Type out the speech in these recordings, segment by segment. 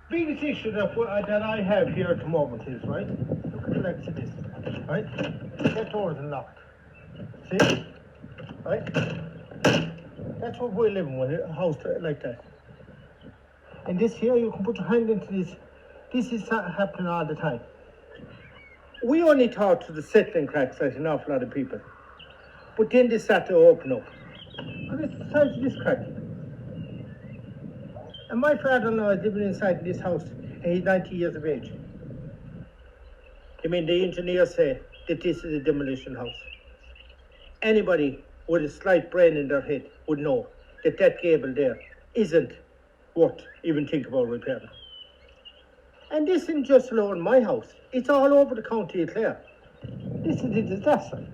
biggest issue that I have here at the moment is, right? Look at the legs of this, right? That door is locked. See? Right? That's what we're living with, a house like that. And this here, you can put your hand into this. This is happening all the time. We only talk to the settling cracks, like an awful lot of people. But then they start to open up. And it's the size of this crack. And my father-in-law is living inside this house, and he's 90 years of age. I mean, the engineers say that this is a demolition house. Anybody with a slight brain in their head would know that that gable there isn't worth even think about repairing. And this isn't just alone my house. It's all over the county of Clare. This is a disaster.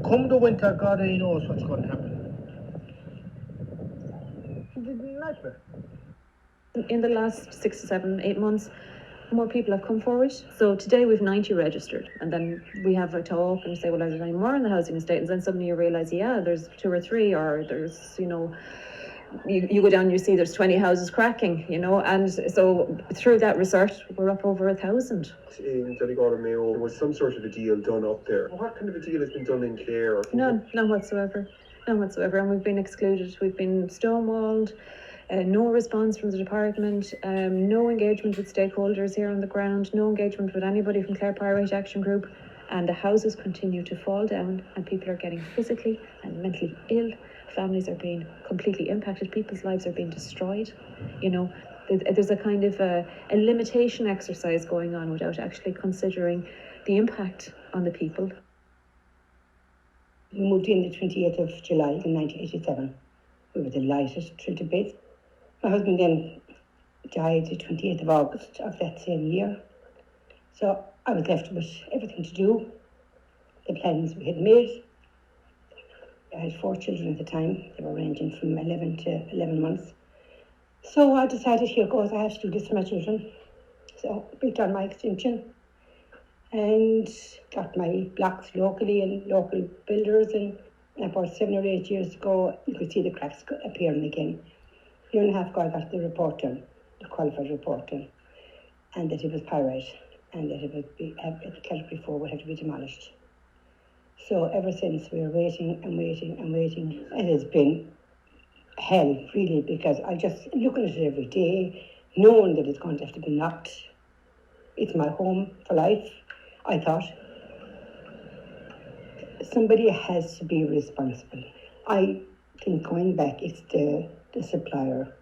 Come the winter, God only knows what's going to happen. It's a nightmare. In the last 6 to 7, 8 months, more people have come forward. So today we've 90 registered, and then we have a talk and we say, well, are there any more in the housing estate? And then suddenly you realise, yeah, there's 2 or 3, or there's, you know, you go down and you see there's 20 houses cracking, you know, and so through that research we're up over 1,000. In Donegal and Mayo, there was some sort of a deal done up there. What kind of a deal has been done in Clare? None whatsoever, and we've been excluded, we've been stonewalled. No response from the department, no engagement with stakeholders here on the ground, no engagement with anybody from Clare Pyrite Action Group, and the houses continue to fall down and people are getting physically and mentally ill. Families are being completely impacted, people's lives are being destroyed. You know, there's a kind of a limitation exercise going on without actually considering the impact on the people. We moved in the 28th of July in 1987. We were delighted, thrilled to bits. My husband then died the 28th of August of that same year. So I was left with everything to do, the plans we had made. I had 4 children at the time. They were ranging from 11 to 11 months. So I decided, here goes, I have to do this for my children. So I built on my extension and got my blocks locally and local builders. And about 7 or 8 years ago, you could see the cracks appearing again. A year and a half ago, I got the report done, the qualified report done, and that it was pyrite and that it would be, category 4 would have to be demolished. So ever since we were waiting and waiting and waiting. It has been hell, really, because I just looking at it every day, knowing that it's going to have to be knocked. It's my home for life. I thought somebody has to be responsible. I think going back, it's the supplier.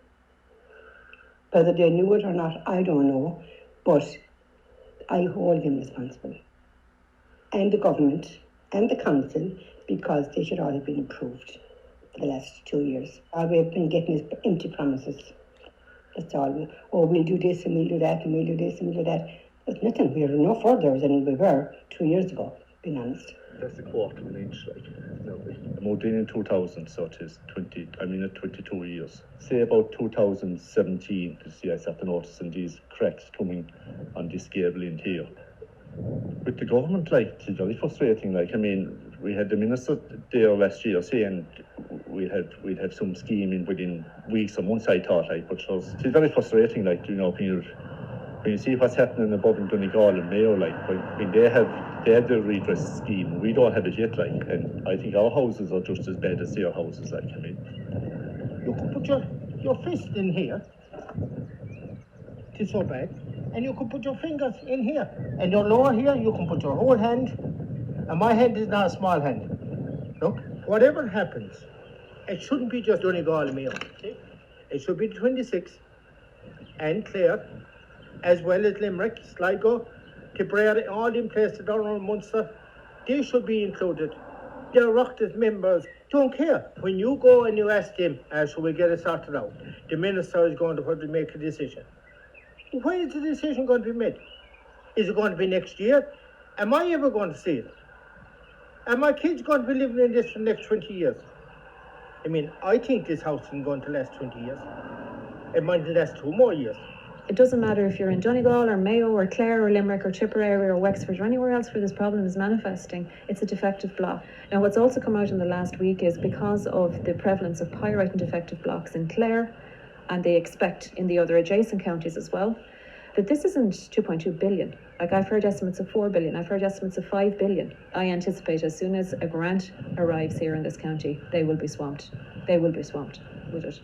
Whether they knew it or not, I don't know, but I hold them responsible. And the government and the council, because they should all have been approved for the last 2 years. All we've been getting is empty promises. That's all. Oh, we'll do this and we'll do that and we'll do this and we'll do that. There's nothing. We're no further than we were 2 years ago, being honest. That's a quarter of an inch, like. I moved in 2000, so it is 22 years. Say about 2017, to see I started noticing these cracks coming on this gable in here. With the government, like, it's very frustrating. Like, I mean, we had the minister there last year saying we'd have some scheme within weeks or months, I thought, like, but it's very frustrating, like, you know, when you see what's happening above in Donegal and Mayo, like, when they have the redress scheme, we don't have it yet, like, and I think our houses are just as bad as their houses, like, I mean. You could put your fist in here, it's so bad, and you could put your fingers in here, and your lower here, you can put your whole hand, and my hand is not a small hand. Look, whatever happens, it shouldn't be just Donegal and Mayo, see? It should be 26 and Clare, as well as Limerick, Sligo, Tipperary, all in place, the Donegal, Munster, they should be included. Their Oireachtas members don't care. When you go and you ask them, shall we get it sorted out? The minister is going to probably make a decision. When is the decision going to be made? Is it going to be next year? Am I ever going to see it? Are my kids going to be living in this for the next 20 years? I mean, I think this house isn't going to last 20 years. It might last 2 more years. It doesn't matter if you're in Donegal or Mayo or Clare or Limerick or Tipperary or Wexford or anywhere else where this problem is manifesting, it's a defective block. Now, what's also come out in the last week is because of the prevalence of pyrite and defective blocks in Clare, and they expect in the other adjacent counties as well. But this isn't 2.2 billion. Like, I've heard estimates of 4 billion, I've heard estimates of 5 billion. I anticipate as soon as a grant arrives here in this county, they will be swamped. They will be swamped with it.